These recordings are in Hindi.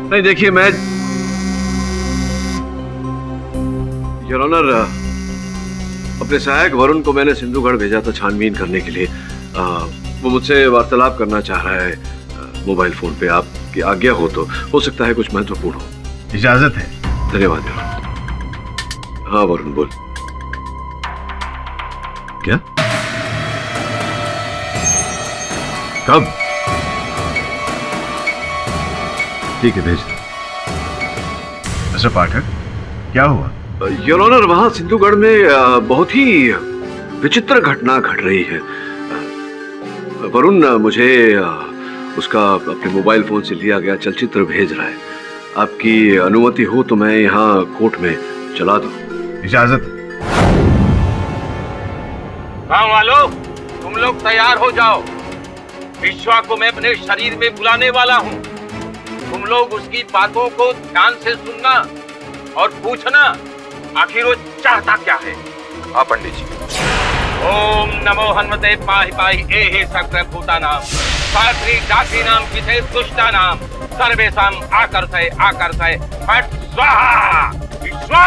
नहीं देखिए, मैं योर ऑनर, अपने सहायक वरुण को मैंने सिंधुगढ़ भेजा था छानबीन करने के लिए। वो मुझसे वार्तालाप करना चाह रहा है मोबाइल फोन पे। आपकी आज्ञा हो सकता है कुछ महत्वपूर्ण हो। इजाजत है। धन्यवाद योर ऑनर। हाँ वरुण बोल। क्या? कब? ठीक है, भेज दो। मिस्टर पाठक, क्या हुआ? योर ऑनर, वहां सिंधुगढ़ में बहुत ही विचित्र घटना घट रही है। वरुण मुझे उसका अपने मोबाइल फोन से लिया गया चलचित्र भेज रहा है। आपकी अनुमति हो तो मैं यहाँ कोर्ट में चला दूं। इजाजत। गाँव वालों, तुम लोग तैयार हो जाओ। विश्वा को मैं अपने शरीर में बुलाने वाला हूँ। तुम लोग उसकी बातों को ध्यान से सुनना और पूछना आखिर वो चाहता क्या है। हाँ पंडित जी। ओम नमो हनुमते पाहि पाहि एहि सकल भूतानां सात्री जातीनां विषे दुष्टानां सर्वेषां आकर्षय आकर्षय फट स्वाहा। विश्वा,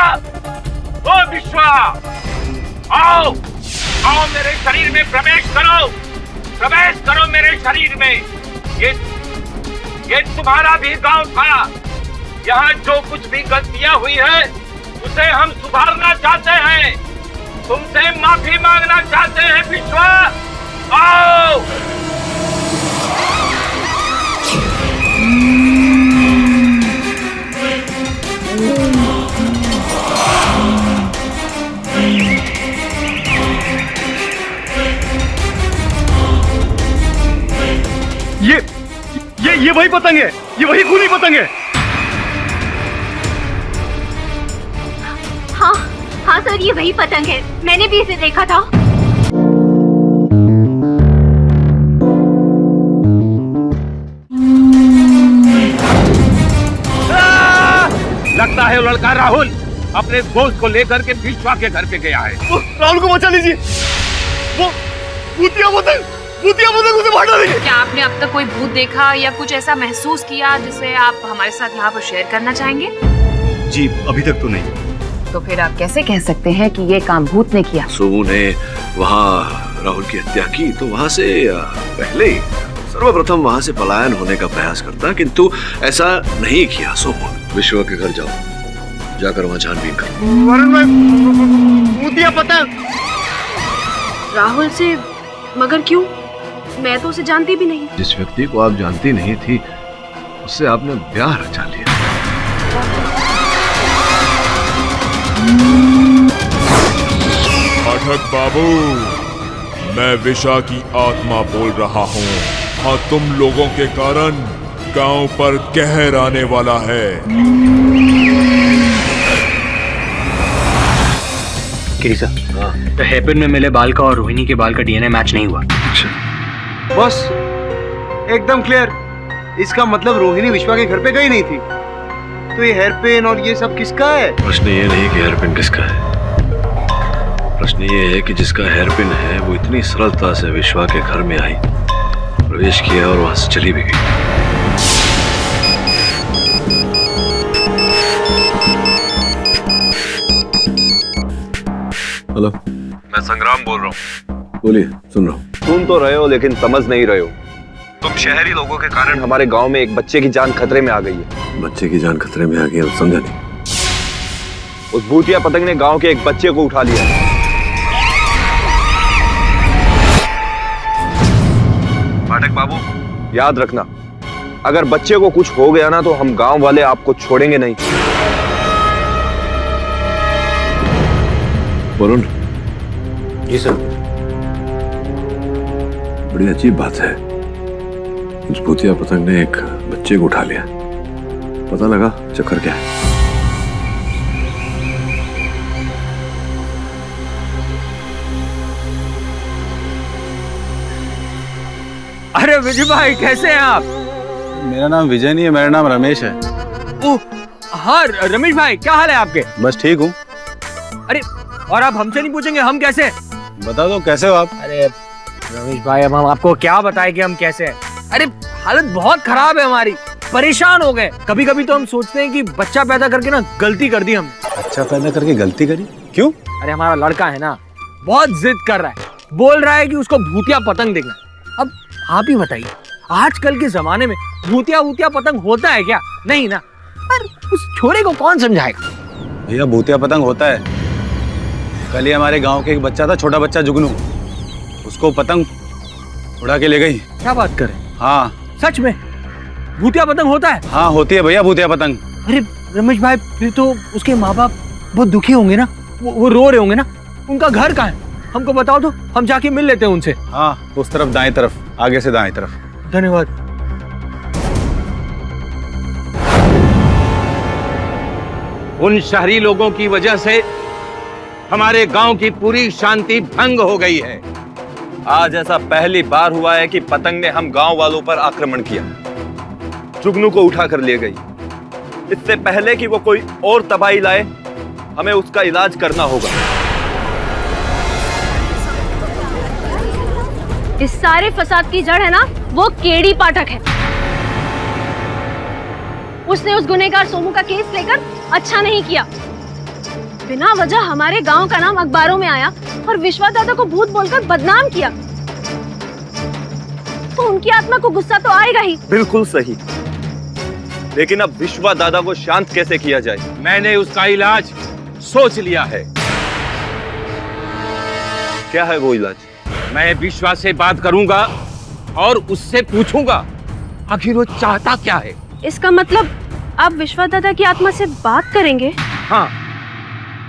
ओ विश्वा, आओ आओ मेरे शरीर में प्रवेश करो मेरे शरीर में। ये तुम्हारा भी गांव था। यहाँ जो कुछ भी गलतियां हुई है उसे हम सुधारना चाहते हैं। तुमसे माफी मांगना चाहते हैं। विश्वा, आओ। ये वही पतंग है, ये वही खूनी पतंग है। हाँ सर, ये वही पतंग है। मैंने भी इसे देखा था। लगता है वो लड़का राहुल अपने दोस्त को लेकर के विश्वा के घर पे गया है। राहुल को बचा लीजिए। वो भूतिया पतंग उसे मार डालेगी। क्या आपने अब तक कोई भूत देखा या कुछ ऐसा महसूस किया जिसे आप हमारे साथ यहाँ पर शेयर करना चाहेंगे? जी अभी तक तो नहीं। तो फिर आप कैसे कह सकते हैं कि ये काम भूत ने किया? सोमू ने वहाँ राहुल की हत्या की तो वहाँ से पहले ही सर्वप्रथम वहाँ से पलायन होने का प्रयास करता, किंतु ऐसा नहीं किया। सोमू, विश्वा के घर जाओ, जाकर वहाँ छानबीन करो। वरुण भाई, भूतिया पतंग। राहुल से? मगर क्यों? मैं तो उसे जानती भी नहीं। जिस व्यक्ति को आप जानती नहीं थी उससे आपने ब्याह रचा लिया। पाठक बाबू, मैं विशा की आत्मा बोल रहा हूँ और तुम लोगों के कारण गांव पर कहर आने वाला है। केसा, तो हेयरपिन में मिले बाल का और रोहिणी के बाल का डीएनए मैच नहीं हुआ। बस एकदम क्लियर। इसका मतलब रोहिणी विश्वा के घर पे गई नहीं थी। तो ये हेयरपिन और ये सब किसका है? प्रश्न ये नहीं कि हेयरपिन किसका है, प्रश्न ये है कि जिसका हेयरपिन है वो इतनी सरलता से विश्वा के घर में आई, प्रवेश किया और वहां से चली भी गई। हेलो, मैं संग्राम बोल रहा हूँ। बोलिए, सुन रहा हूँ। सुन तो रहे हो लेकिन समझ नहीं रहे हो। तुम शहरी लोगों के कारण हमारे गांव में एक बच्चे की जान खतरे में आ गई है। बच्चे की जान खतरे में आ गई? समझा नहीं। उस भूतिया पतंग ने गांव के एक बच्चे को उठा लिया। पाठक बाबू, याद रखना, अगर बच्चे को कुछ हो गया ना तो हम गांव वाले आपको छोड़ेंगे नहीं। वरुण। जी सर। बड़ी अजीब बात है, उस भूतिया पतंग ने एक बच्चे को उठा लिया। पता लगा चक्कर क्या है? अरे विजय भाई, कैसे हैं आप? मेरा नाम विजय नहीं है, मेरा नाम रमेश है। ओह हाँ रमेश भाई, क्या हाल है आपके? बस ठीक हूँ। अरे और आप हमसे नहीं पूछेंगे हम कैसे? बता दो कैसे हो आप? अरे रमेश भाई, अब हम आपको क्या बताएं कि हम कैसे हैं? अरे हालत बहुत खराब है हमारी। परेशान हो गए। कभी कभी तो हम सोचते हैं कि बच्चा पैदा करके ना गलती कर दी हमने। अच्छा पैदा करके गलती करी क्यों? अरे हमारा लड़का है ना, बहुत जिद कर रहा है, बोल रहा है कि उसको भूतिया पतंग देखना। अब आप ही बताइए, आजकल के जमाने में भूतिया पतंग होता है क्या? नहीं ना। पर उस छोरे को कौन समझाएगा? भैया भूतिया पतंग होता है। कल ही हमारे गांव के एक बच्चा था, छोटा बच्चा जुगनू, उसको पतंग उड़ा के ले गई। क्या बात करें? हाँ सच में भूतिया पतंग होता है? हाँ होती है भैया भूतिया पतंग। अरे रमेश भाई, फिर तो उसके माँ बाप बहुत दुखी होंगे ना, वो रो रहे होंगे ना। उनका घर कहाँ है? हमको बताओ तो हम जाके मिल लेते हैं उनसे। हाँ उस तरफ दाएं तरफ, आगे से दाएं तरफ। धन्यवाद। उन शहरी लोगों की वजह से हमारे गांव की पूरी शांति भंग हो गई है। आज ऐसा पहली बार हुआ है कि पतंग ने हम गांव वालों पर आक्रमण किया, जुगनू को उठा कर ले गई। इससे पहले कि वो कोई और तबाही लाए, हमें उसका इलाज करना होगा। इस सारे फसाद की जड़ है ना, वो केडी पाठक है। उसने उस गुनहगार सोमू का केस लेकर अच्छा नहीं किया। बिना वजह हमारे गांव का नाम अखबारों में आया और विश्वा दादा को भूत बोलकर बदनाम किया। तो उनकी आत्मा को गुस्सा तो आएगा ही। बिल्कुल सही, लेकिन अब विश्वा दादा को शांत कैसे किया जाए? मैंने उसका इलाज सोच लिया है। क्या है वो इलाज? मैं विश्वा से बात करूंगा और उससे पूछूंगा आखिर वो चाहता क्या है। इसका मतलब आप विश्वा दादा की आत्मा से बात करेंगे? हाँ,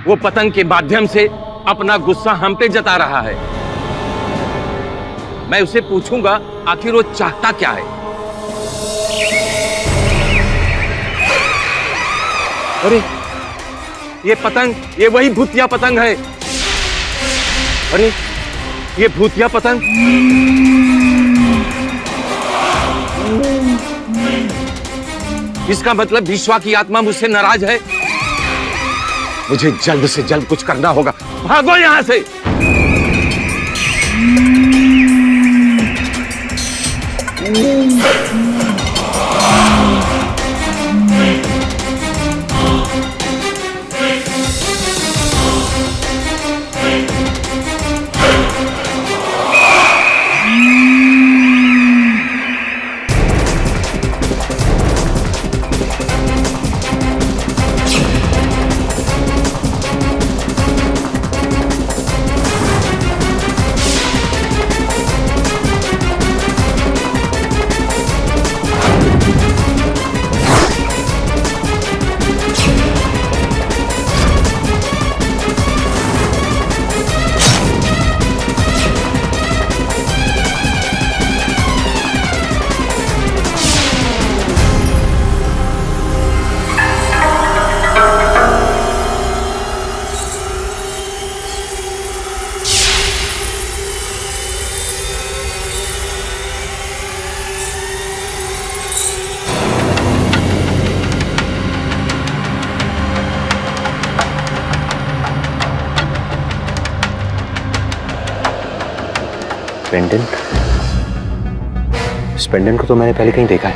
वो पतंग के माध्यम से अपना गुस्सा हम पे जता रहा है। मैं उसे पूछूंगा आखिर वो चाहता क्या है। अरे ये पतंग, ये वही भूतिया पतंग है। अरे ये भूतिया पतंग। इसका मतलब विश्वा की आत्मा मुझसे नाराज है। मुझे जल्द से जल्द कुछ करना होगा। भागो यहां से। पेंडेंट? इस पेंडेंट को तो मैंने पहले कहीं देखा है।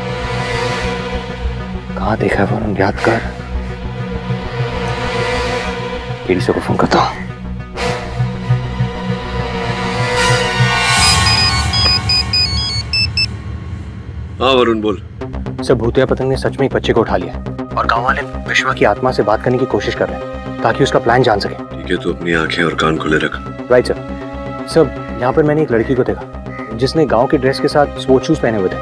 कहाँ देखा है वरुण? याद कर। केडी को फोन करता हूँ। हाँ वरुण बोल। सब भूतिया पतंग ने सच में एक बच्चे को उठा लिया और गांव वाले विश्वा की आत्मा से बात करने की कोशिश कर रहे हैं ताकि उसका प्लान जान सके। ठीक है, तू अपनी आंखें और कान खुले रख। Right sir. सर यहाँ पर मैंने एक लड़की को देखा जिसने गांव के ड्रेस के साथ स्पोर्ट्स शूज पहने हुए थे।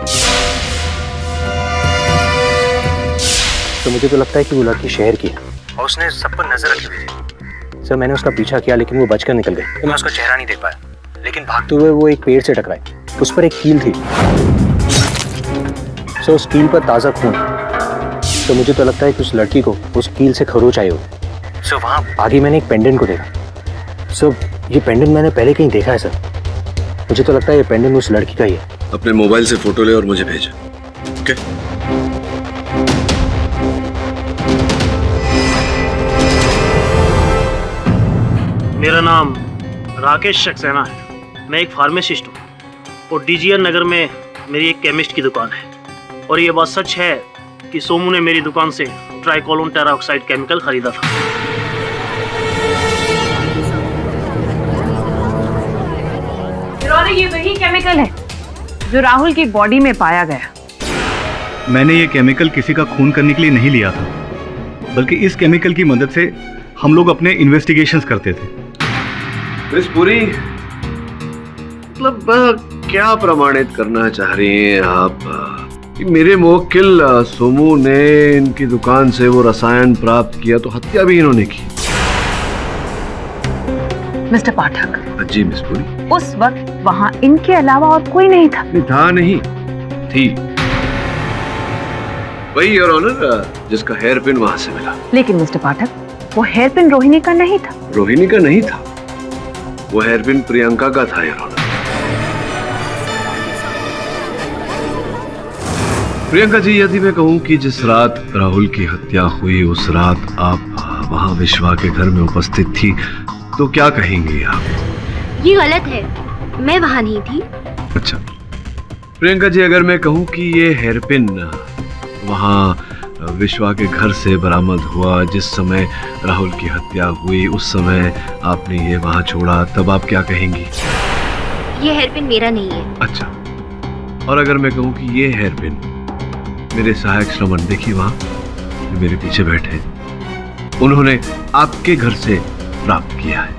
तो मुझे तो लगता है कि वो लड़की शहर की है और उसने सब पर नजर रखी हुई थी। सर मैंने उसका पीछा किया लेकिन वो बचकर निकल गई। तो मैं उसका चेहरा नहीं देख पाया, लेकिन भागते हुए वो एक पेड़ से टकराई। उस पर एक कील थी। सर उस कील पर ताज़ा खून। तो मुझे तो लगता है कि उस लड़की को उस कील से खरोच आई होगी। सर वहाँ आगे मैंने एक पेंडेंट को देखा। सर ये पेंडेंट मैंने पहले कहीं देखा है सर। मुझे तो लगता है ये पेंडेंट उस लड़की का ही है। अपने मोबाइल से फोटो ले और मुझे भेज। ओके? मेरा नाम राकेश सक्सेना है। मैं एक फार्मासिस्ट हूँ और डीजीआर नगर में मेरी एक केमिस्ट की दुकान है। और ये बात सच है कि सोमू ने मेरी दुकान से ट्राइकोलोन टेराऑक्साइड केमिकल खरीदा था। ये वही केमिकल है जो राहुल की बॉडी में पाया गया। मैंने ये केमिकल किसी का खून करने के लिए नहीं लिया था, बल्कि इस केमिकल की मदद से हम लोग अपने इन्वेस्टिगेशंस करते थे। मिस पुरी, मतलब क्या प्रमाणित करना चाह रही हैं आप कि मेरे मुवक्किल सोमू ने इनकी दुकान से वो रसायन प्राप्त किया तो हत्या भी इन्होंने की? मिस्टर पाठक, जी मिस पुरी। उस वक्त वहाँ इनके अलावा और कोई नहीं था। नहीं थी वही योर ऑनर जिसका हेयर पिन वहां से मिला। लेकिन मिस्टर पाठक, वो हेयर पिन रोहिणी का नहीं था। रोहिणी का नहीं था, वो हेयर पिन प्रियंका का था योर ऑनर। प्रियंका जी, यदि मैं कहूं कि जिस रात राहुल की हत्या हुई उस रात आप वहां विश्वा के घर में उपस्थित थी, तो क्या कहेंगी आप? ये गलत है, मैं वहां नहीं थी। अच्छा प्रियंका जी, अगर मैं कहूं कि ये हेयर पिन वहां विश्वा के घर से बरामद हुआ जिस समय राहुल की हत्या हुई, उस समय आपने ये वहां छोड़ा, तब आप क्या कहेंगी? ये हेयर पिन मेरा नहीं है। अच्छा, और अगर मैं कहूं कि ये हेयर पिन मेरे सहायक श्रवण, देखिए वहां जो मेरे पीछे बैठे हैं, उन्होंने आपके घर से प्राप्त किया है,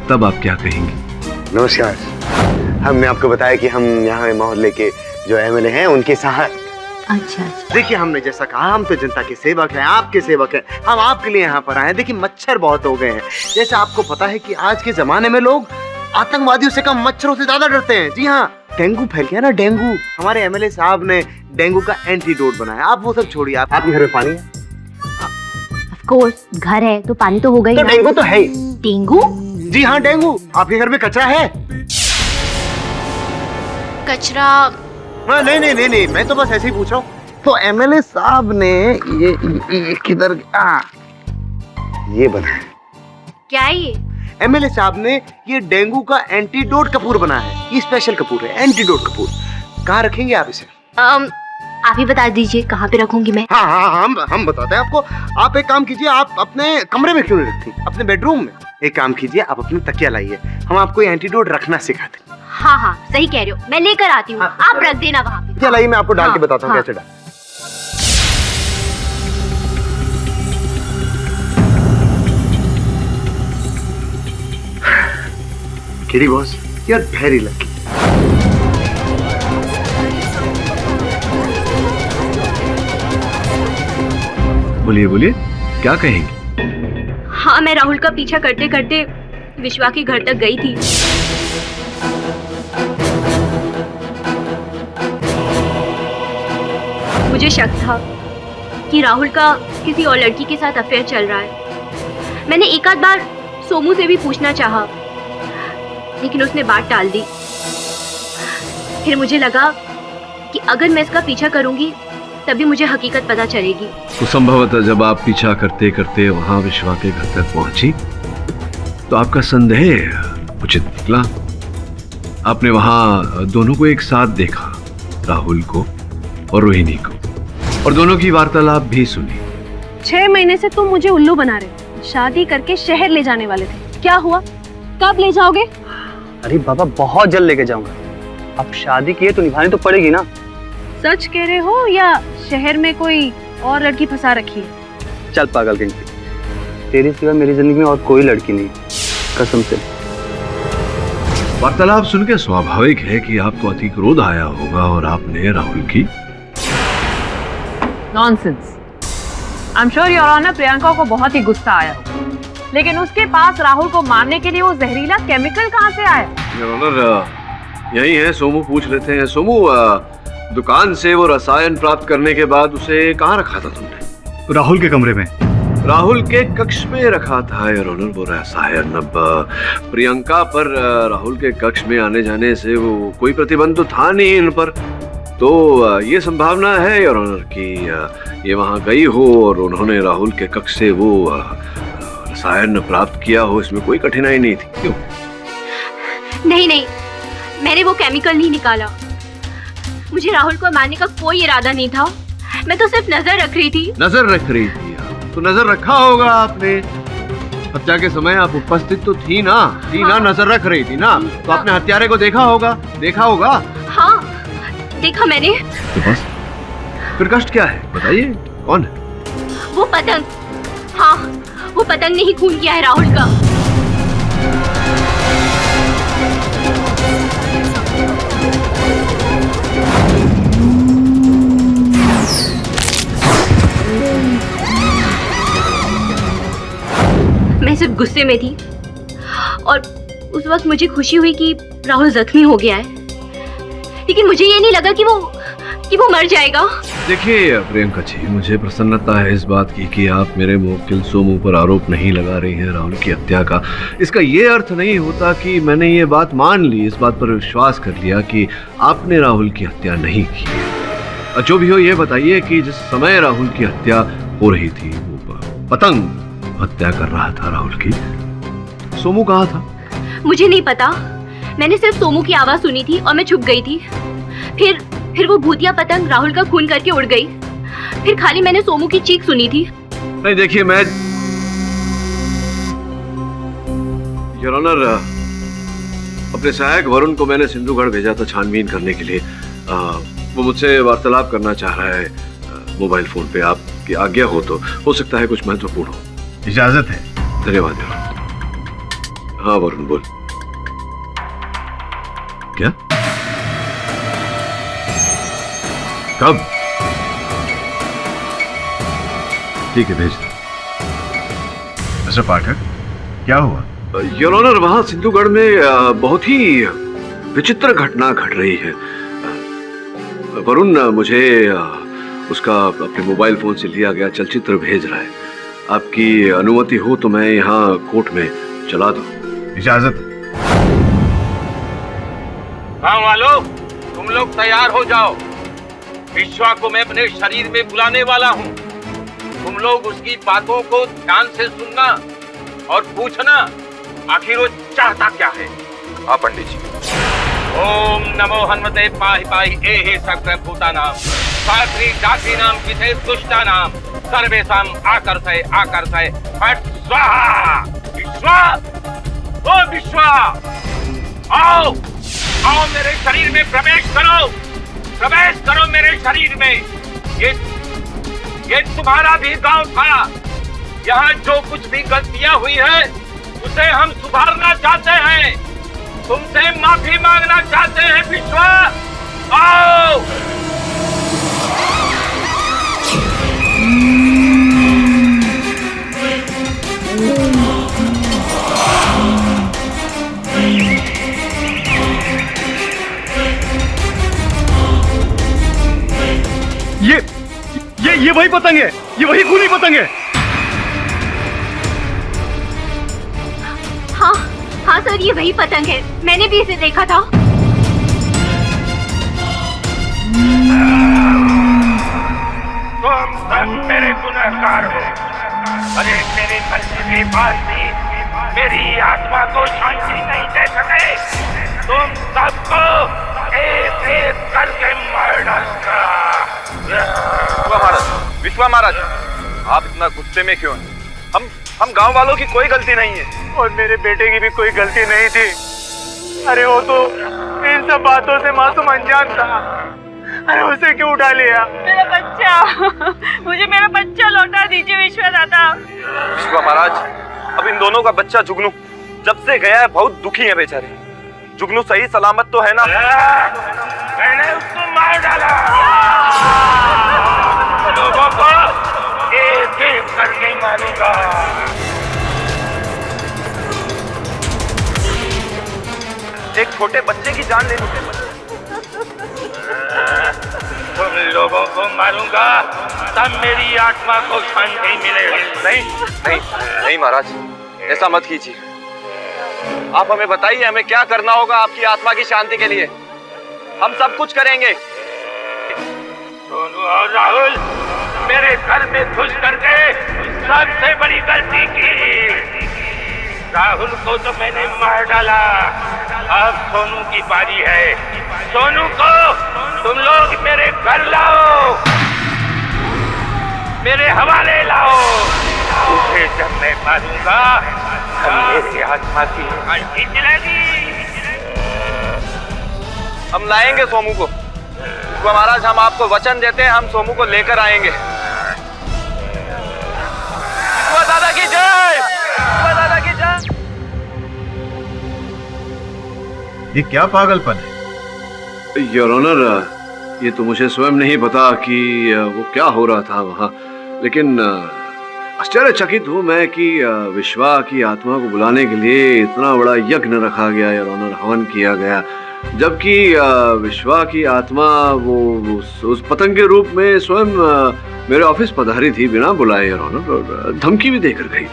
तब आप क्या कहेंगी? नमस्कार। हमने आपको बताया कि हम यहाँ मोहल्ले के जो एमएलए हैं उनके सहायक। अच्छा। देखिए, हमने जैसा कहा, हम तो जनता के सेवक हैं, आपके सेवक हैं। हम आपके लिए यहाँ पर आए हैं। देखिए, मच्छर बहुत हो गए हैं। जैसे आपको पता है कि आज के जमाने में लोग आतंकवादियों से कम मच्छरों से ज्यादा डरते हैं। जी हाँ, डेंगू फैल गया ना, डेंगू। हमारे एमएलए साहब ने डेंगू का एंटीडोट बनाया। आप वो सब छोड़िए, आपके घर में पानी है? ऑफ कोर्स, घर है तो पानी तो होगा ही। तो डेंगू तो है ही। डेंगू? जी हाँ, डेंगू। आपके घर में कचरा है? कचरा? नहीं, मैं तो बस ऐसे ही पूछ रहा हूँ। तो एमएलए साहब ने ये किधर ये बनाया? क्या है ये? एमएलए साहब ने ये डेंगू का एंटीडोट कपूर बनाया है। ये स्पेशल कपूर है, एंटीडोट कपूर। कहाँ रखेंगे आप इसे? आप ही बता दीजिए कहाँ पे रखूंगी मैं। हाँ, हम बताते हैं आपको। आप एक काम कीजिए, आप अपने कमरे में क्यों नहीं रखती, अपने बेडरूम में। एक काम कीजिए, आप अपनी तकिया लाइए, हम आपको एंटीडोट रखना सिखाते हैं। हाँ, सही कह रहे हो, मैं लेकर आती हूँ। आप रख देना वहाँ पे। तकिया लाइए, मैं आपको डाल के बताता हूँ कैसे डाल। किरी boss, you are very lucky. बोलिए, क्या कहेंगे? हाँ, मैं राहुल का पीछा करते करते विश्वा के घर तक गई थी। मुझे शक था कि राहुल का किसी और लड़की के साथ अफेयर चल रहा है। मैंने एक आध बार सोमू से भी पूछना चाहा, लेकिन उसने बात टाल दी। फिर मुझे लगा कि अगर मैं इसका पीछा करूंगी तभी मुझे हकीकत पता चलेगी। तो संभवतः जब आप पीछा करते करते वहां विश्वा के घर तक पहुंची तो आपका संदेह उचित निकला। आपने वहां दोनों को एक साथ देखा, राहुल को और रोहिणी को, और दोनों की वार्तालाप भी सुनी। 6 महीने से तुम मुझे उल्लू बना रहे। शादी करके शहर ले जाने वाले थे, क्या हुआ? कब ले जाओगे? अरे बाबा, बहुत जल्द लेके जाऊंगा। अब शादी की है तो निभानी तो पड़ेगी ना। सच कह रहे हो या शहर में कोई और लड़की फंसा रखी है? चल पागल कहीं, तेरी सिवा मेरी जिंदगी में और कोई लड़की नहीं, कसम से। वार्तालाप सुन के स्वाभाविक है कि आपको अति क्रोध आया होगा और आपने राहुल की nonsense. I am sure your honour, Priyanka को बहुत ही गुस्सा आया होगा, लेकिन उसके पास राहुल को मारने के लिए वो जहरीला केमिकल कहाँ से आया? योर ऑनर, यही है, सोमू पूछ लेते हैं। सोमू, दुकान से वो रसायन प्राप्त करने के बाद उसे कहाँ रखा था तुमने? राहुल के कमरे में। राहुल के कक्ष में रखा था योर ऑनर वो रसायन। अब प्रियंका पर राहुल के कक्ष में आने जाने से वो कोई प्रतिबंध तो था नहीं इन पर, तो ये संभावना है योर ऑनर कि ये वहाँ गई हो और उन्होंने राहुल के कक्ष से वो रसायन प्राप्त किया हो। इसमें कोई कठिनाई नहीं थी। क्यों? नहीं, मैंने वो केमिकल नहीं निकाला। मुझे राहुल को मारने का कोई इरादा नहीं था। मैं तो सिर्फ नजर रख रही थी। नजर रख रही थी तो नजर रखा होगा आपने। हत्या के समय आप उपस्थित तो थी ना? नजर रख रही थी ना? तो आपने हत्यारे को देखा होगा। हाँ, देखा मैंने। तो बस फिर कष्ट क्या है बताइए, कौन है? वो पतंग। हाँ, वो पतंग ने ही खून किया है राहुल का। मैं सिर्फ गुस्से में थी और उस वक्त मुझे खुशी हुई कि राहुल जख्मी हो गया है, लेकिन मुझे ये नहीं लगा कि वो मर जाएगा। देखिए प्रियंका जी, मुझे प्रसन्नता है इस बात की कि आप मेरे मुवक्किल सोमू पर आरोप नहीं लगा रही हैं राहुल की हत्या का। इसका ये अर्थ नहीं होता कि मैंने ये बात मान ली, इस बात पर विश्वास कर लिया कि आपने राहुल की हत्या नहीं की। जो भी हो ये बताइए कि जिस समय राहुल की हत्या हो रही थी वो पतंग हत्या कर रहा था राहुल की, सोमू कहाँ था? मुझे नहीं पता। मैंने सिर्फ सोमू की आवाज सुनी थी और मैं छुप गई थी। फिर वो भूतिया पतंग राहुल का खून करके उड़ गई। फिर खाली मैंने सोमू की चीख सुनी थी। नहीं देखिए, मैं योर ऑनर अपने सहायक वरुण को मैंने सिंधुगढ़ भेजा था छानबीन करने के लिए। वो मुझसे वार्तालाप करना चाह रहा है मोबाइल फोन पे। आपकी आज्ञा हो सकता है कुछ महत्वपूर्ण हो। इजाजत है। धन्यवाद। हाँ वरुण बोल। क्या? कब? ठीक है भेज दो। मिस्टर पाठक, क्या हुआ? योर ऑनर, वहां सिंधुगढ़ में बहुत ही विचित्र घटना घट रही है। वरुण मुझे उसका अपने मोबाइल फोन से लिया गया चलचित्र भेज रहा है। आपकी अनुमति हो तो मैं यहाँ कोर्ट में चला दूं। इजाजत। गाँव वालों, तुम लोग तैयार हो जाओ। विश्वा को मैं अपने शरीर में बुलाने वाला हूँ। तुम लोग उसकी बातों को ध्यान से सुनना और पूछना आखिर वो चाहता क्या है। हाँ पंडित जी। ओम नमो हनुमते पाहि पाहि एहि सकल भूतानां सात्री जातीनां विशेष दुष्टानां सर्वेषां आकर्षय फट स्वाहा। विश्वा, ओ विश्वा, आओ मेरे शरीर में प्रवेश करो मेरे शरीर में। ये तुम्हारा भी गांव था। यहाँ जो कुछ भी गलतियां हुई है उसे हम सुधारना चाहते हैं। तुमसे माफी मांगना चाहते हैं। विश्वा, आओ। ये वही पतंग है, ये वही खूनी पतंग है। हाँ सर, ये वही पतंग है। मैंने भी इसे देखा था। तुम सब मेरे गुनहगार हो। अरे मेरे मरने के बाद भी मेरी आत्मा को शांति नहीं दे सके। तुम सबको एक एक करके मार डालूंगा। विश्वा महाराज, आप इतना गुस्से में क्यों हैं? हम गांव वालों की कोई गलती नहीं है। और मेरे बेटे की भी कोई गलती नहीं थी। अरे वो तो इन सब बातों से मासूम अनजान था। अरे उसे क्यों उठा लिया? मेरा बच्चा, मुझे मेरा बच्चा लौटा दीजिए विश्वा दादा। विश्वा महाराज, अब इन दोनों का बच्चा जुगनू जब से गया है बहुत दुखी है बेचारे। जुगनू सही सलामत तो है ना? मैंने उसको मार डाला। लोगों को एक एक करके मारूंगा। एक छोटे बच्चे की जान लेने से तुम लोगों को मारूंगा तब मेरी आत्मा को शांति मिलेगी। नहीं महाराज, ऐसा मत कीजिए। आप हमें बताइए, हमें क्या करना होगा आपकी आत्मा की शांति के लिए? हम सब कुछ करेंगे। सोनू और राहुल मेरे घर में घुस करके सबसे बड़ी गलती की। राहुल को तो मैंने मार डाला, अब सोनू की बारी है। सोनू को तुम लोग मेरे घर लाओ, मेरे हवाले लाओ। उसे जब मैं मारूंगा मेरी आत्मा की हंसी चलेगी। हम लाएंगे सोमू को। तो महाराज हम आपको वचन देते हैं, हम सोमू को लेकर आएंगे। दादा की जय, दादा की जय। ये क्या पागलपन है? योर ऑनर, ये तो मुझे स्वयं नहीं पता कि वो क्या हो रहा था वहाँ, लेकिन आश्चर्यचकित हूँ मैं कि विश्वा की आत्मा को बुलाने के लिए इतना बड़ा यज्ञ रखा गया, योर ऑनर, हवन किया गया, जबकि विश्वा की आत्मा वो उस पतंग के रूप में स्वयं मेरे ऑफिस पधारी थी बिना बुलाए, योर ऑनर, और धमकी भी देकर गई।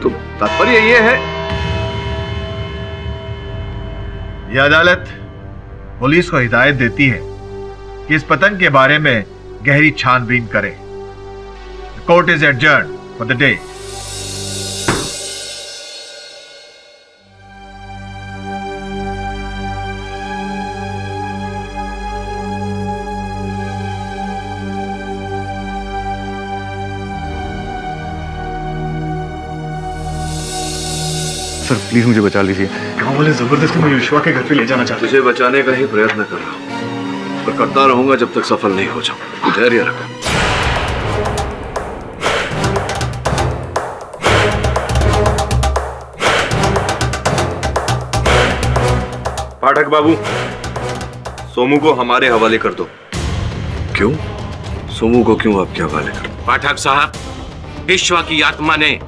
तो तात्पर्य ये है, यह अदालत पुलिस को हिदायत देती है कि इस पतंग के बारे में गहरी छानबीन करे। Court is adjourned for the day. Sir please मुझे बचा लीजिए। गांव वाले जबरदस्ती मुझे विश्वा के घर पे ले जाना चाहते हैं। तुझे बचाने का ही प्रयत्न कर रहा हूँ, पर करता रहूंगा जब तक सफल नहीं हो जाऊं। तू धैर्य रख। पाठक बाबू, सोमू को हमारे हवाले कर दो। क्यों? सोमू को क्यों आपके हवाले कर? पाठक साहब, विश्वा की आत्मा ने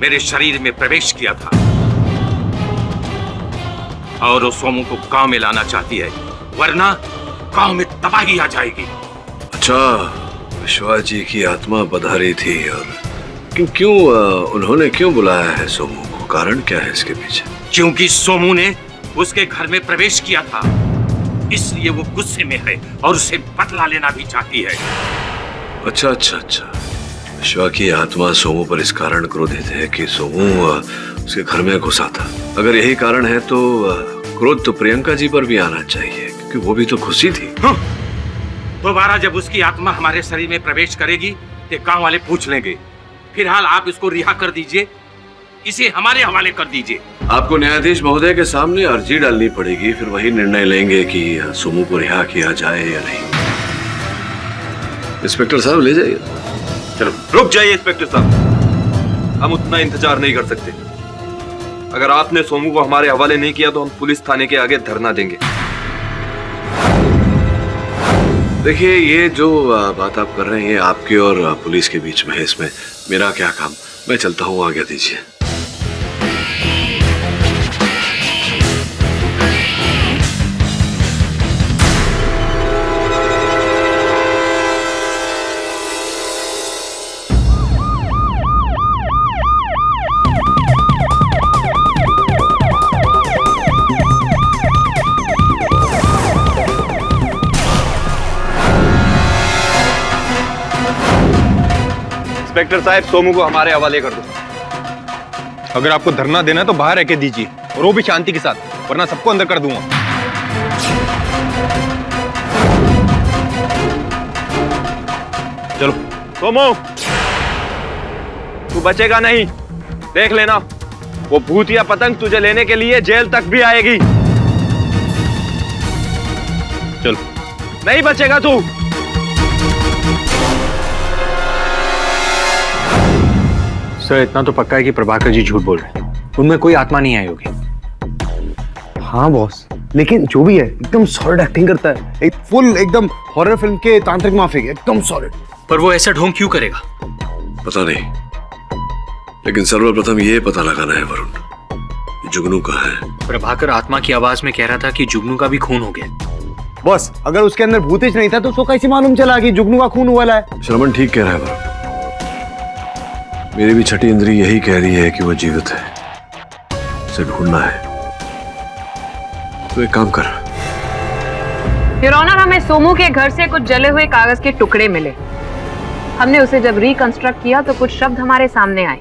मेरे शरीर में प्रवेश किया था और वो सोमू को गांव में लाना चाहती है, वरना गांव में तबाही आ जाएगी। अच्छा, विश्वा जी की आत्मा पधारी थी, और क्यों उन्होंने क्यों बुलाया है सोमू को? कारण क्या है इसके पीछे? क्योंकि सोमू ने उसके घर में प्रवेश किया था, इसलिए वो गुस्से में है और उसे बदला लेना भी चाहती है। अच्छा अच्छा अच्छा, विश्वा की आत्मा सोमू पर इस कारण क्रोधित है कि सोमू उसके घर में घुसा था। अगर यही कारण है तो क्रोध तो प्रियंका जी पर भी आना चाहिए, क्योंकि वो भी तो घुसी थी। दोबारा जब उसकी आत्मा हमारे शरीर में प्रवेश करेगी तो गांव वाले पूछ लेंगे। फिलहाल आप इसको रिहा कर दीजिए, इसे हमारे हवाले कर दीजिए। आपको न्यायाधीश महोदय के सामने अर्जी डालनी पड़ेगी, फिर वही निर्णय लेंगे कि सोमू को रिहा किया जाए या नहीं। इंस्पेक्टर साहब ले जाइए। चलो रुक जाइए इंस्पेक्टर साहब, हम उतना इंतजार नहीं कर सकते। अगर आपने सोमू को हमारे हवाले नहीं किया तो हम पुलिस थाने के आगे धरना देंगे। देखिए, ये जो बात आप कर रहे हैं, ये आपके और पुलिस के बीच में है, इसमें मेरा क्या काम? मैं चलता हूँ, आज्ञा दीजिए। इंस्पेक्टर साहब, सोमू को हमारे हवाले कर दो। अगर आपको धरना देना है तो बाहर रह के दीजिए, और वो भी शांति के साथ, वरना सबको अंदर कर दूंगा। चलो। सोमू, तू बचेगा नहीं, देख लेना। वो भूतिया पतंग तुझे लेने के लिए जेल तक भी आएगी। चलो। नहीं बचेगा तू। सर इतना तो पक्का है कि प्रभाकर जी झूठ बोल रहे हैं, उनमें कोई आत्मा नहीं आई होगी। हाँ बॉस, लेकिन जो भी है एकदम सॉलिड एक्टिंग करता है, एक फुल एकदम हॉरर फिल्म के तांत्रिक माफिक, एकदम सॉलिड। पर वो ऐसा ढोंग क्यों करेगा? पता नहीं, लेकिन सर्वप्रथम ये पता लगाना है वरुण, जुगनू कहाँ है? प्रभाकर आत्मा की आवाज में कह रहा था कि जुगनू का भी खून हो गया। बॉस, अगर उसके अंदर भूतेश नहीं था तो उसको कैसे मालूम चला कि जुगनू का खून हुआ है? श्रवण ठीक कह रहा है वरुण, मेरी भी छठी इंद्री यही कह रही है कि वो जीवित है, उसे ढूंढना है। तो एक काम कर। योर ऑनर, हमें सोमू के घर से कुछ जले हुए कागज के टुकड़े मिले। हमने उसे जब रिकंस्ट्रक्ट किया तो कुछ शब्द हमारे सामने आए।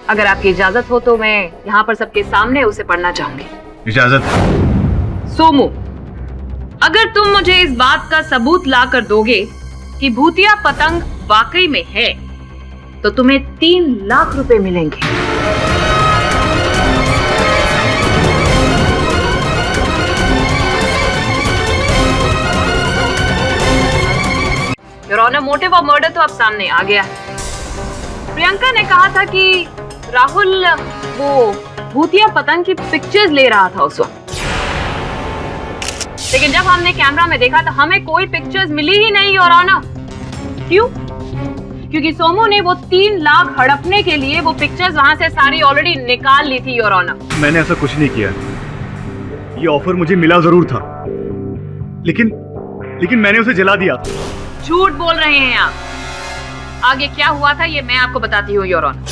अगर आपकी इजाजत हो तो मैं यहाँ पर सबके सामने उसे पढ़ना चाहूंगी। इजाजत। सोमू, अगर तुम मुझे इस बात का सबूत ला कर दोगे कि भूतिया पतंग वाकई में है, तो तुम्हें 3 लाख रुपए मिलेंगे। Your honour, motive of murder तो अब सामने आ गया है। प्रियंका ने कहा था कि राहुल वो भूतिया पतंग की पिक्चर्स ले रहा था उस वक्त, लेकिन जब हमने कैमरा में देखा तो हमें कोई पिक्चर्स मिली ही नहीं योर ऑनर। क्यों? क्योंकि सोमू ने वो 3 लाख हड़पने के लिए वो पिक्चर्स वहां से सारी ऑलरेडी निकाल ली थी योर ऑनर। मैंने ऐसा कुछ नहीं किया। ये ऑफर मुझे मिला जरूर था, लेकिन मैंने उसे जला दिया। झूठ बोल रहे हैं आप। आगे क्या हुआ था ये मैं आपको बताती हूँ योर ऑनर।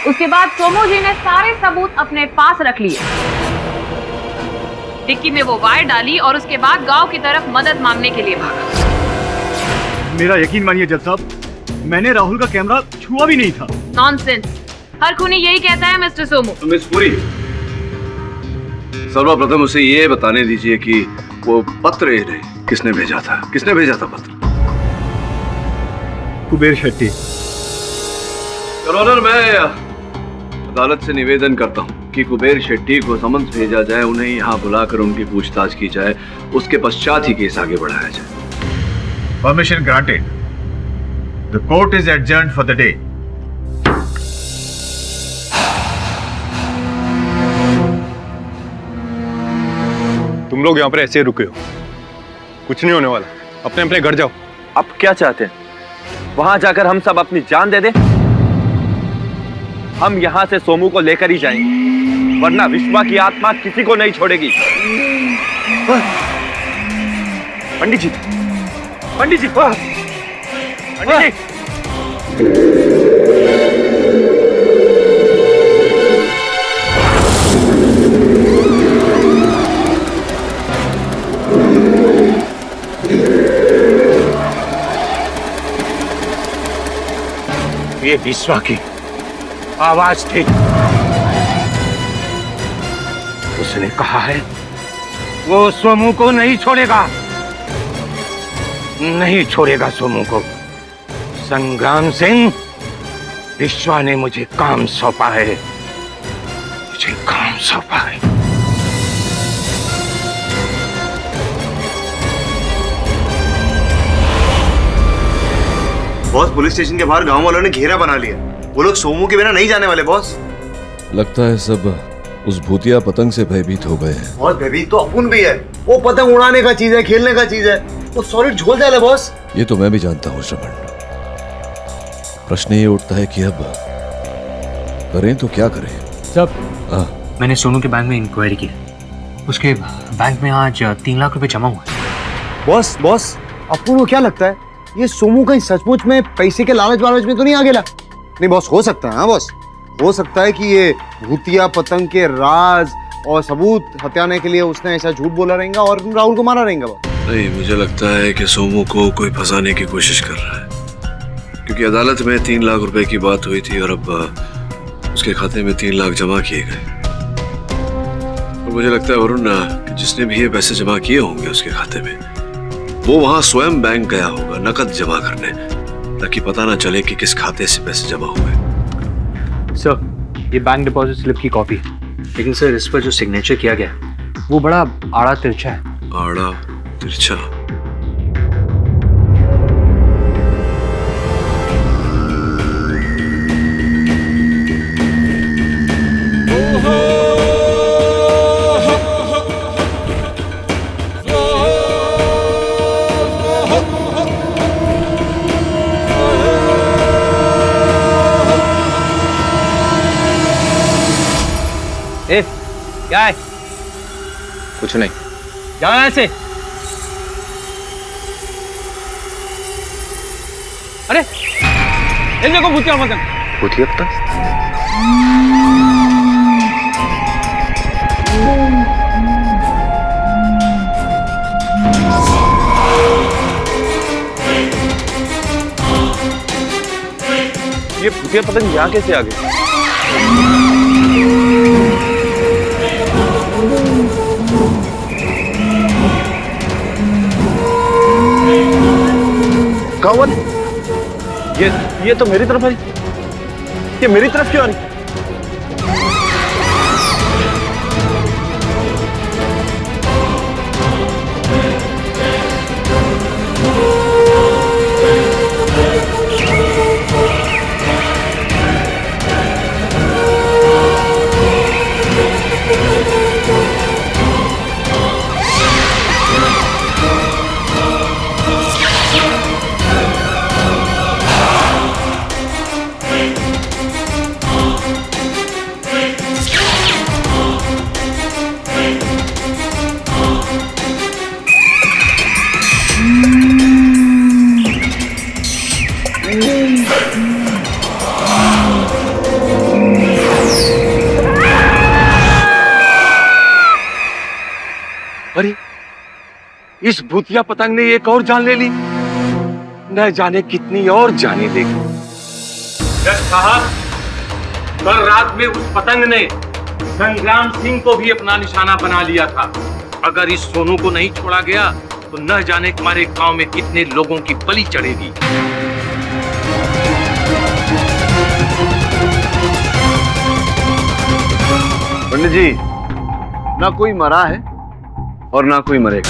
उसके बाद सोमू जी ने सारे सबूत अपने पास रख लिए। डिक्की में वो वायर डाली और उसके बाद गांव की तरफ मदद मांगने के लिए भागा। मेरा यकीन मानिए जज साहब, मैंने राहुल का कैमरा छुआ भी नहीं था। नॉनसेंस, हर खूनी यही कहता है मिस्टर सोमू। मिस पुरी, सर्वप्रथम उसे ये बताने दीजिए कि वो पत्र किसने भेजा था? किसने भेजा था पत्र? कुबेर शेट्टी। योर ऑनर, मैं अदालत से निवेदन करता हूं कि कुबेर शेट्टी को समन्स भेजा जाए, उन्हें यहां बुलाकर उनकी पूछताछ की जाए, उसके पश्चात ही केस आगे बढ़ाया जाए। Permission granted. The court is adjourned for the day. तुम लोग यहाँ पर ऐसे रुके हो, कुछ नहीं होने वाला। अपने अपने घर जाओ। अब क्या चाहते हैं? वहां जाकर हम सब अपनी जान दे दें? हम यहां से सोमू को लेकर ही जाएंगे, वरना विश्वा की आत्मा किसी को नहीं छोड़ेगी। पंडित जी, पंडित जी, पंडित जी। ये विश्वा की आवाज थी। उसने कहा है वो सोमू को नहीं छोड़ेगा, नहीं छोड़ेगा सोमू को। संग्राम सिंह, विश्वा ने मुझे काम सौंपा है, मुझे काम सौंपा है। बॉस, पुलिस स्टेशन के बाहर गांव वालों ने घेरा बना लिया। वो लोग सोमू के बिना नहीं जाने वाले बॉस। लगता है सब उस भूतिया पतंग से भयभीत हो गए हैं। बॉस, भयभीत तो अपुन भी है। वो पतंग उड़ाने का चीज है, खेलने का चीज है। वो सॉलिड झोल जाए बॉस। ये तो मैं भी जानता हूँ श्रवण। प्रश्न ये उठता है कि अब करें तो क्या करें? सब मैंने सोनू के बैंक में इंक्वायरी की। उसके बैंक में आज 3 लाख रुपए जमा हुआ है। बॉस, अपुन को क्या लगता है ये सोमू कहीं सचमुच में पैसे के लालच में तो नहीं आ गया? नहीं बॉस, हो सकता है। हाँ बॉस, हो सकता है कि ये भूतिया पतंग के राज और सबूत हत्याने के लिए उसने ऐसा झूठ बोला रहेगा और राहुल को मारा रहेगा। नहीं, मुझे लगता है कि सोमू को कोई फंसाने की कोशिश कर रहा है, क्योंकि अदालत में 3 लाख रुपए की बात हुई थी और अब उसके खाते में 3 लाख जमा किए गए। और मुझे लगता है वरुण, जिसने भी ये पैसे जमा किए होंगे उसके खाते में, वो वहां स्वयं बैंक गया होगा नकद जमा करने, ताकि पता ना चले कि किस खाते से पैसे जमा हुए। सर, ये बैंक डिपॉजिट स्लिप की कॉपी है, लेकिन सर इस पर जो सिग्नेचर किया गया वो बड़ा आड़ा तिरछा है। आड़ा तिरछा? क्या है? कुछ नहीं। जाओ यहाँ से। अरे ये देखो भूतिया पतंग। भूतिया पतंग? ये भूतिया पतंग यहाँ कैसे आ गई? कौन? ये तो मेरी तरफ है। ये मेरी तरफ क्यों आ रही? अरे इस भूतिया पतंग ने एक और जान ले ली, न जाने कितनी और जाने देगी। जज साहब, कल रात में उस पतंग ने संग्राम सिंह को भी अपना निशाना बना लिया था। अगर इस सोनू को नहीं छोड़ा गया तो न जाने हमारे गांव में कितने लोगों की बलि चढ़ेगी। पंडित जी, ना कोई मरा है और ना कोई मरेगा।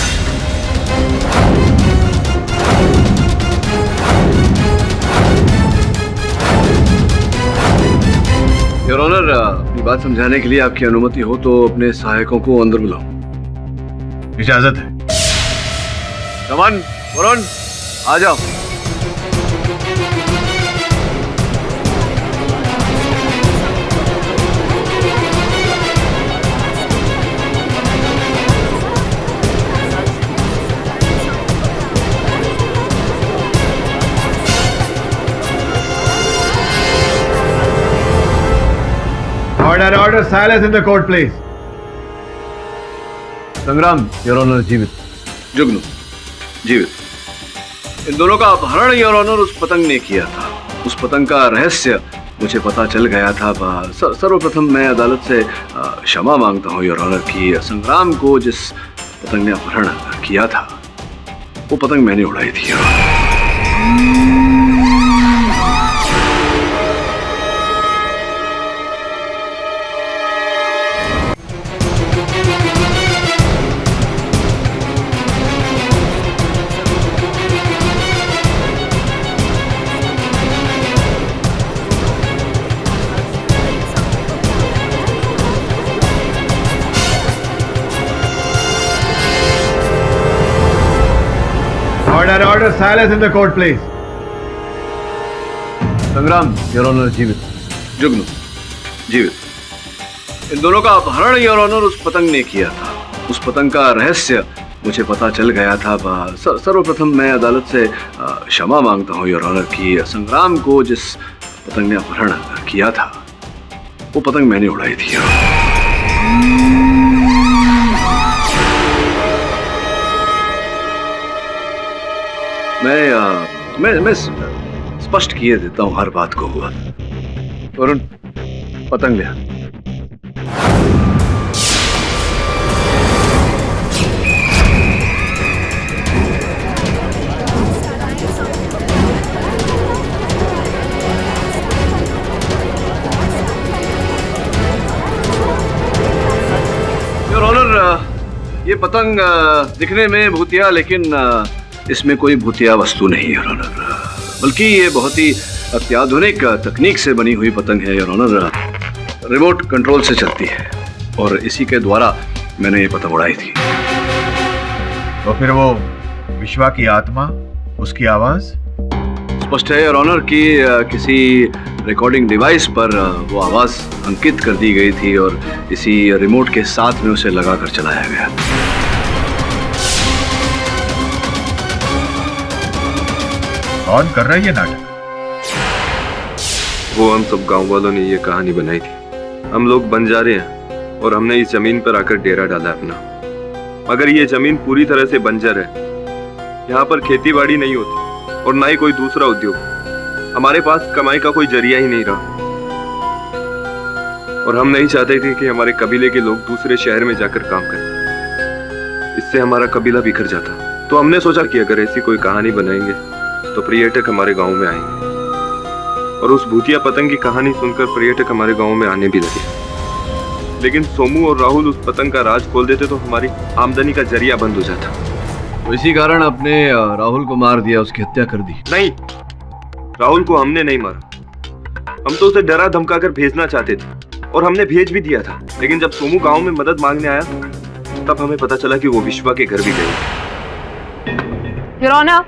योर ऑनर, अपनी बात समझाने के लिए आपकी अनुमति हो तो अपने सहायकों को अंदर बुलाओ। इजाजत है। रमन, वरुण, आ जाओ। Order, silence in the court, please. संग्राम, योर ऑनर जीवित। जुगनू जीवित। इन दोनों का अपहरण योर ऑनर उस पतंग ने किया था। उस पतंग का रहस्य मुझे पता चल गया था। सर्वप्रथम मैं अदालत से क्षमा मांगता हूँ योर ऑनर कि संग्राम को जिस पतंग ने अपहरण किया था वो पतंग मैंने उड़ाई थी। Order, silence in the court, please. संग्राम, योर ऑनर जीवित। जुगनू जीवित। इन दोनों का अपहरण योर ऑनर उस पतंग ने किया था। उस पतंग का रहस्य मुझे पता चल गया था। सर्वप्रथम मैं अदालत से क्षमा मांगता हूँ योर ऑनर कि संग्राम को जिस पतंग ने अपहरण किया था वो पतंग मैंने उड़ाई थी। मैं स्पष्ट किए देता हूं हर बात को। वरुण, पतंग ले। योर ऑनर, ये पतंग दिखने में भूतिया, लेकिन इसमें कोई भूतिया वस्तु नहीं है योर ऑनर, बल्कि ये बहुत ही अत्याधुनिक तकनीक से बनी हुई पतंग है योर ऑनर। रिमोट कंट्रोल से चलती है और इसी के द्वारा मैंने ये पतंग उड़ाई थी। तो फिर वो विश्वा की आत्मा, उसकी आवाज? स्पष्ट है योर ऑनर कि किसी रिकॉर्डिंग डिवाइस पर वो आवाज अंकित कर दी गई थी और इसी रिमोट के साथ में उसे लगाकर चलाया गया। कौन कर रहा है ये नाटक? वो हम सब गांव वालों ने ये कहानी बनाई थी। हम लोग बंजारे हैं और हमने इस जमीन पर आकर डेरा डाला अपना। मगर ये जमीन पूरी तरह से बंजर है। यहाँ पर खेती बाड़ी नहीं होती और ना ही कोई दूसरा उद्योग। हमारे पास कमाई का कोई जरिया ही नहीं रहा और हम नहीं चाहते थे कि हमारे कबीले के लोग दूसरे शहर में जाकर काम करें। इससे हमारा कबीला बिखर जाता। तो हमने सोचा कि अगर ऐसी कोई कहानी बनाएंगे तो पर्यटक हमारे गांव में आएंगे और उस भूतिया पतंग की कहानी सुनकर पर्यटक हमारे गांव में आने भी लगे। लेकिन सोमू और राहुल उस पतंग का राज खोल देते तो हमारी आमदनी का जरिया बंद हो जाता। तो इसी कारण आपने राहुल को मार दिया, उसकी हत्या कर दी? नहीं, राहुल को हमने नहीं मारा। हम तो उसे डरा धमका कर भेजना चाहते थे और हमने भेज भी दिया था। लेकिन जब सोमू गांव में मदद मांगने आया तब हमें पता चला कि वो विश्वा के घर भी गए। योर ऑनर,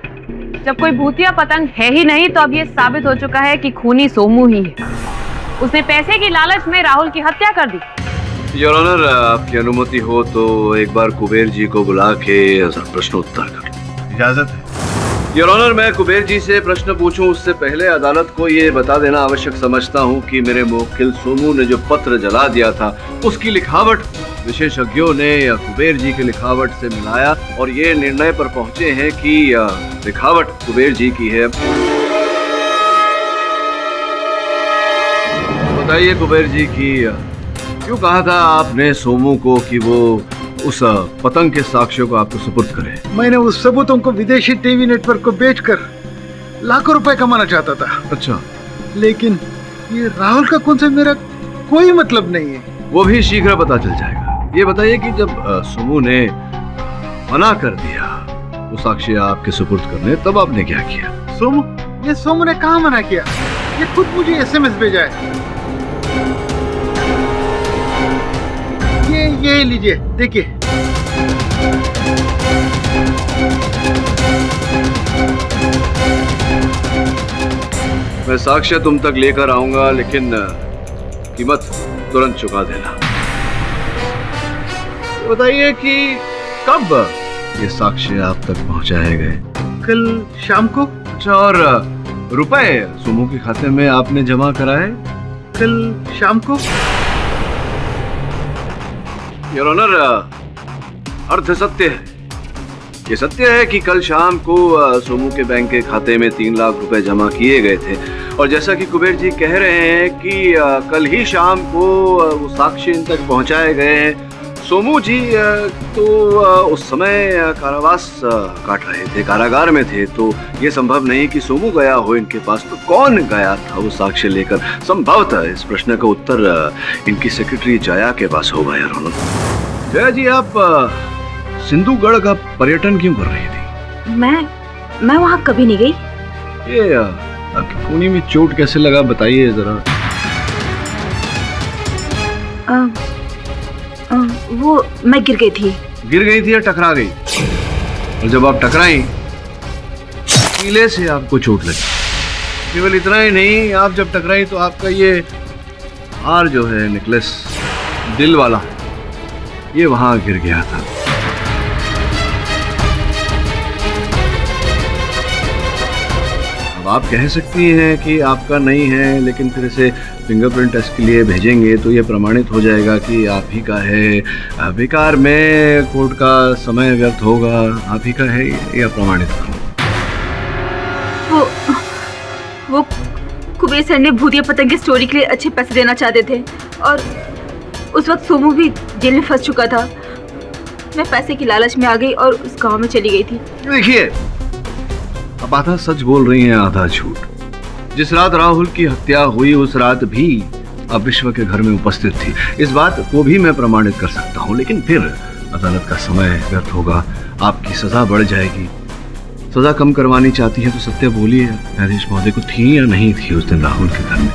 जब कोई भूतिया पतंग है ही नहीं तो अब ये साबित हो चुका है कि खूनी सोमू ही है। उसने पैसे की लालच में राहुल की हत्या कर दी। योर ऑनर, आपकी अनुमति हो तो एक बार कुबेर जी को बुला के प्रश्न उत्तर कर लो। इजाजत है? योर ऑनर, मैं कुबेर जी से प्रश्न पूछूं उससे पहले अदालत को ये बता देना आवश्यक समझता हूं कि मेरे मुवक्किल सोमू ने जो पत्र जला दिया था उसकी लिखावट विशेषज्ञों ने कुबेर जी की लिखावट से मिलाया और ये निर्णय पर पहुंचे हैं कि लिखावट कुबेर जी की है। बताइए कुबेर जी की क्यों कहा था आपने सोमू को कि वो उस पतंग के साक्ष्यों को आपको सुपुर्द करे? मैंने उस सबूतों को विदेशी टीवी नेटवर्क को बेचकर लाखों रुपए कमाना चाहता था। अच्छा, लेकिन ये राहुल का खून से मेरा कोई मतलब नहीं है। वो भी शीघ्र पता चल जाएगा। ये बताइए कि जब सोमू ने मना कर दिया वो साक्ष्य आपके सुपुर्द करने, तब आपने क्या किया? सोमू ने कहाँ मना किया? ये खुद मुझे एसएमएस भेजा है। ये लीजिए, देखिए। मैं साक्ष्य तुम तक लेकर आऊंगा, लेकिन कीमत तुरंत चुका देना। बताइए कि कब ये साक्ष्य आप तक पहुंचाए गए? कल शाम को। अच्छा, और रुपए सोमू के खाते में आपने जमा कराए? कल शाम को। योर ऑनर, अर्ध सत्य है। ये सत्य है कि कल शाम को सोमू के बैंक के खाते में 3 लाख रुपए जमा किए गए थे और जैसा कि कुबेर जी कह रहे हैं कि कल ही शाम को वो साक्ष्य इन तक पहुंचाए गए हैं। सोमू जी तो उस समय कारावास काट रहे थे, कारागार में थे, तो ये संभव नहीं कि सोमू गया हो इनके पास। तो कौन गया था वो साक्ष्य लेकर? संभवतः इस प्रश्न का उत्तर इनकी सेक्रेटरी जया के पास होगा। यार जया जी, आप सिंधुगढ़ का पर्यटन क्यों कर रही थी? मैं वहाँ कभी नहीं गई। ये आपकी खूनी में चोट कैसे लगा, बताइए जरा। वो मैं गिर गई थी। गिर गई थी या टकरा गई? और जब आप टकराई कीले से आपको चोट लगी। केवल इतना ही नहीं, आप जब टकराई तो आपका ये हार जो है, नेकलेस दिल वाला, ये वहां गिर गया था। अब आप कह सकती हैं कि आपका नहीं है, लेकिन फिर इसे फिंगरप्रिंट टेस्ट के लिए भेजेंगे तो ये प्रमाणित हो जाएगा कि आप ही का है। बेकार में कोर्ट का समय व्यर्थ होगा। आप ही का है, ये प्रमाणित करो। वो कुबेर सर ने भूतिया पतंग की स्टोरी के लिए अच्छे पैसे देना चाहते थे और उस वक्त सोमू भी जेल में फंस चुका था। मैं पैसे की लालच में आ गई और उस गांव में चली गई थी। देखिए, अब आधा सच बोल रही हैं, आधा झूठ। जिस रात राहुल की हत्या हुई उस रात भी आप विश्व के घर में उपस्थित थी। इस बात को भी मैं प्रमाणित कर सकता हूँ, लेकिन फिर अदालत का समय व्यर्थ होगा, आपकी सजा बढ़ जाएगी। सजा कम करवानी चाहती है तो सत्य बोलिए, न्यायाधीश महोदय को थी या नहीं थी उस दिन राहुल के घर में?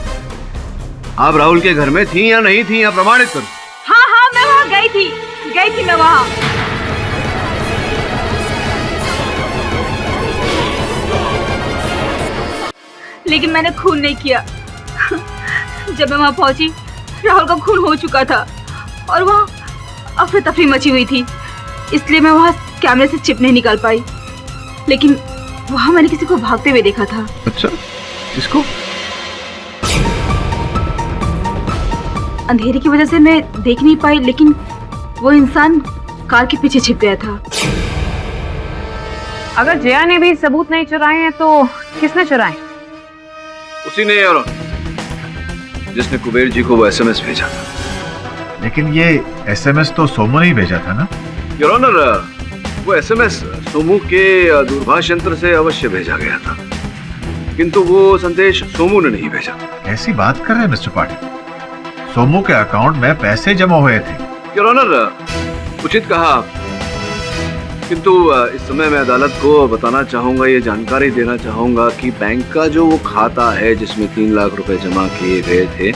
आप राहुल के घर में थी या नहीं थी, या प्रमाणित करो। हाँ, मैं वहाँ गई थी मैं वहाँ। लेकिन मैंने खून नहीं किया। जब मैं वहां पहुंची, राहुल का खून हो चुका था और वहां अफरा तफरी मची हुई थी, इसलिए मैं वहां कैमरे से चिप नहीं निकाल पाई। लेकिन वहाँ मैंने किसी को भागते हुए देखा था। अच्छा, किसको? अंधेरे की वजह से मैं देख नहीं पाई, लेकिन वो इंसान कार के पीछे छिप गया था। अगर जया ने भी सबूत नहीं चुराए हैं तो किसने चुराए? उसी ने, और जिसने कुबेर जी को वो एसएमएस भेजा था। लेकिन ये एसएमएस तो सोमू ने ही भेजा था ना? योर ऑनर, वो एसएमएस सोमू के दूरभाष यंत्र से अवश्य भेजा गया था, किंतु वो संदेश सोमू ने नहीं भेजा। ऐसी बात कर रहे हैं मिस्टर पाटिल? सोमू के अकाउंट में पैसे जमा हुए थे। योर ऑनर, उचित कहा, किंतु इस समय मैं अदालत को बताना चाहूंगा, ये जानकारी देना चाहूंगा कि बैंक का जो वो खाता है जिसमें 3 लाख रुपए जमा किए गए थे,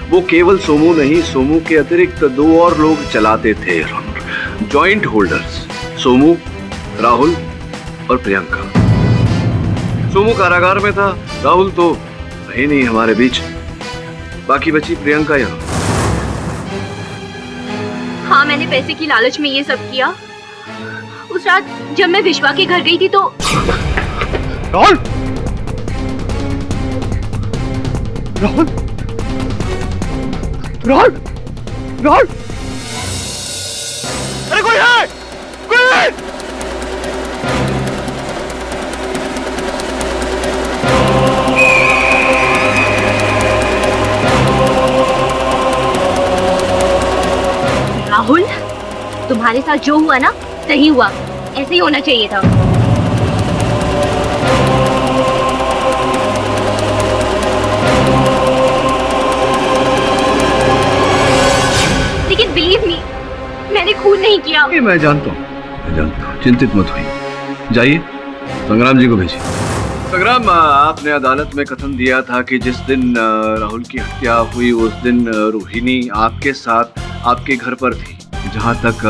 वो केवल सोमू नहीं, सोमू के अतिरिक्त 2 और लोग चलाते थे। Your honour, joint holders, Somu, Rahul और प्रियंका। सोमू कारागार में था, राहुल तो रही नहीं हमारे बीच, बाकी बची प्रियंका। यहाँ हाँ, मैंने पैसे की लालच में ये सब किया। उस रात जब मैं विश्वा के घर गई थी तो राहुल! राहुल! राहुल! राहुल! अरे कोई है! कोई है! राहुल, तुम्हारे साथ जो हुआ ना, सही हुआ, ऐसे ही होना चाहिए था। लेकिन बिलीव मी, मैंने खून नहीं किया। मैं जानता हूँ, चिंतित मत होइए। जाइए, संग्राम जी को भेजिए। संग्राम, आपने अदालत में कथन दिया था कि जिस दिन राहुल की हत्या हुई उस दिन रोहिणी आपके साथ आपके घर पर थी। जहाँ तक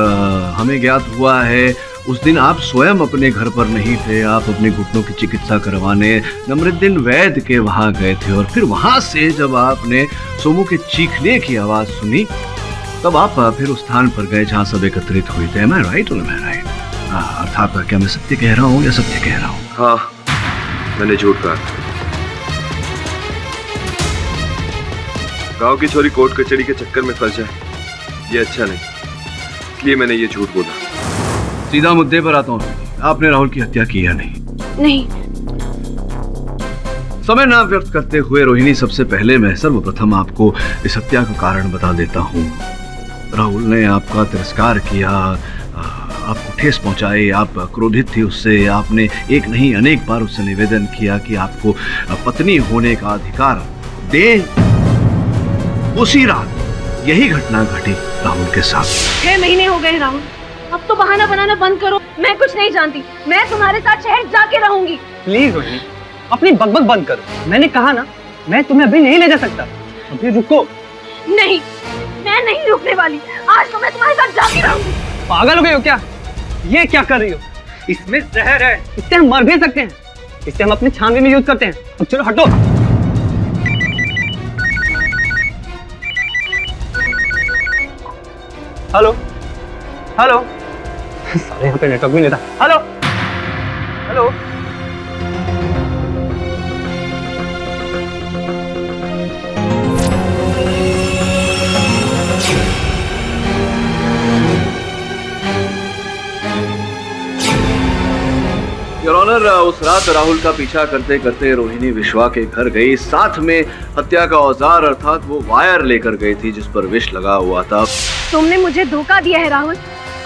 हमें ज्ञात हुआ है, उस दिन आप स्वयं अपने घर पर नहीं थे, आप अपने घुटनों की चिकित्सा करवाने नमरुद्दीन वैद्य के वहाँ गए थे, और फिर वहाँ से जब आपने सोमू के चीखने की आवाज सुनी तब आप फिर उस स्थान पर गए जहाँ सब एकत्रित हुए थे। मैं राइट? अर्थात क्या मैं सत्य कह रहा हूँ या सत्य कह रहा हूँ? हाँ, मैंने झूठ कहा। गांव की छोरी कोर्ट कचहरी के चक्कर में फंस जाए, ये अच्छा नहीं, इसलिए मैंने ये झूठ बोला। सीधा मुद्दे पर आता हूँ, आपने राहुल की हत्या की या नहीं? नहीं। समय ना व्यर्थ करते हुए रोहिणी, सबसे पहले मैं सर्वप्रथम आपको इस हत्या का कारण बता देता हूँ। राहुल ने आपका तिरस्कार किया, आपको ठेस पहुंचाई, आप क्रोधित थी उससे, आपने एक नहीं अनेक बार उससे निवेदन किया कि आपको पत्नी होने का अधिकार दे। उसी रात यही घटना घटी राहुल के साथ। 6 महीने हो गए राहुल, अब तो बहाना बनाना बंद करो। मैं कुछ नहीं जानती, मैं तुम्हारे साथ शहर जाके रहूंगी। प्लीज रोहिणी, अपनी बकबक बंद करो। मैंने कहा ना, मैं तुम्हें अभी नहीं ले जा सकता, अभी रुको। नहीं, मैं नहीं रुकने वाली, आज तो मैं तुम्हारे साथ जाके रहूंगी। पागल हो गए हो क्या? ये क्या कर रही हो? इसमें जहर है, इससे हम मर भी सकते हैं, इससे हम अपने छानबीन में यूज करते हैं। अब चलो हटो। हेलो हेलो, सारे यहाँ पे नेटवर्क भी नहीं था। हेलो हेलो, योर ऑनर, उस रात राहुल का पीछा करते करते रोहिणी विश्वा के घर गई, साथ में हत्या का औजार अर्थात वो वायर लेकर गई थी जिस पर विष लगा हुआ था। तुमने मुझे धोखा दिया है राहुल,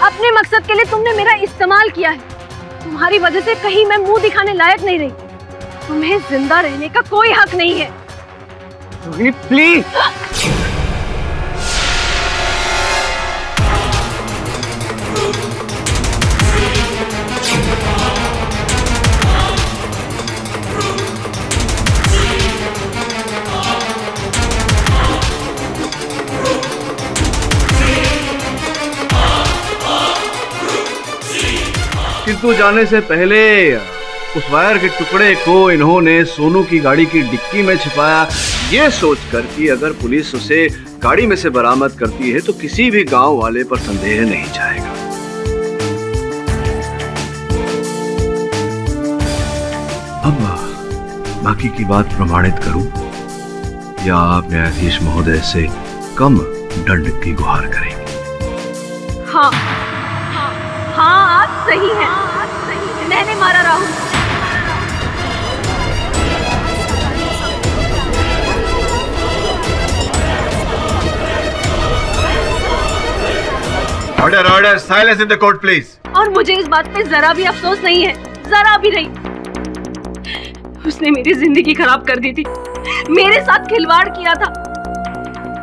अपने मकसद के लिए तुमने मेरा इस्तेमाल किया है। तुम्हारी वजह से कहीं मैं मुंह दिखाने लायक नहीं रही। तुम्हें जिंदा रहने का कोई हक नहीं है। रोहिणी प्लीज। किंतु जाने से पहले उस वायर के टुकड़े को इन्होंने सोनू की गाड़ी की डिक्की में छिपाया, ये सोचकर कि अगर पुलिस उसे गाड़ी में से बरामद करती है तो किसी भी गांव वाले पर संदेह नहीं जाएगा। अब बाकी की बात प्रमाणित करूं या आप न्यायाधीश महोदय से कम दंड की गुहार करेंगे? हाँ हाँ हाँ, आप सही हैं। मैंने मारा Rahul. Order order, silence in the court please. और मुझे इस बात पे जरा भी अफसोस नहीं है, जरा भी नहीं। उसने मेरी जिंदगी खराब कर दी थी, मेरे साथ खिलवाड़ किया था,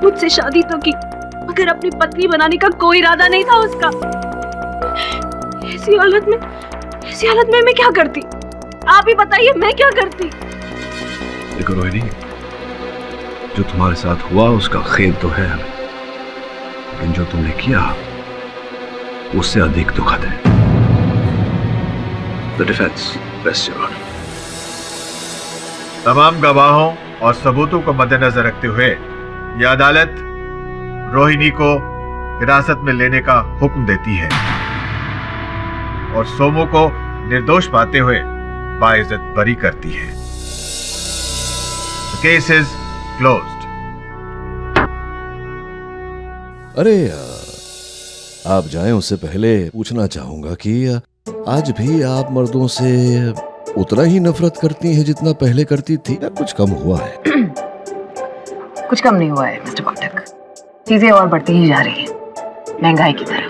मुझसे शादी तो की मगर अपनी पत्नी बनाने का कोई इरादा नहीं था उसका। ऐसी हालत में मैं क्या करती? आप ही बताइए, मैं क्या करती? देखो रोहिणी, जो तुम्हारे साथ हुआ उसका खेद तो है हमें, लेकिन जो तुमने किया उससे अधिक दुखद है। The defence, best your honour. तमाम गवाहों और सबूतों को मद्देनजर रखते हुए यह अदालत रोहिणी को हिरासत में लेने का हुक्म देती है और सोमू को निर्दोष पाते हुए बाइज्जत बरी करती है। The case is closed. अरे आप जाएं उससे पहले पूछना चाहूंगा कि आज भी आप मर्दों से उतना ही नफरत करती हैं जितना पहले करती थी, या कुछ कम हुआ है? कुछ कम नहीं हुआ है मिस्टर पाठक, चीजें और बढ़ती ही जा रही हैं महंगाई की तरह।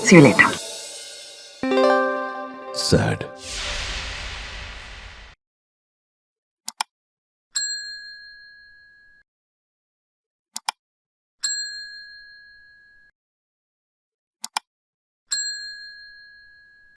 See you later. सैड।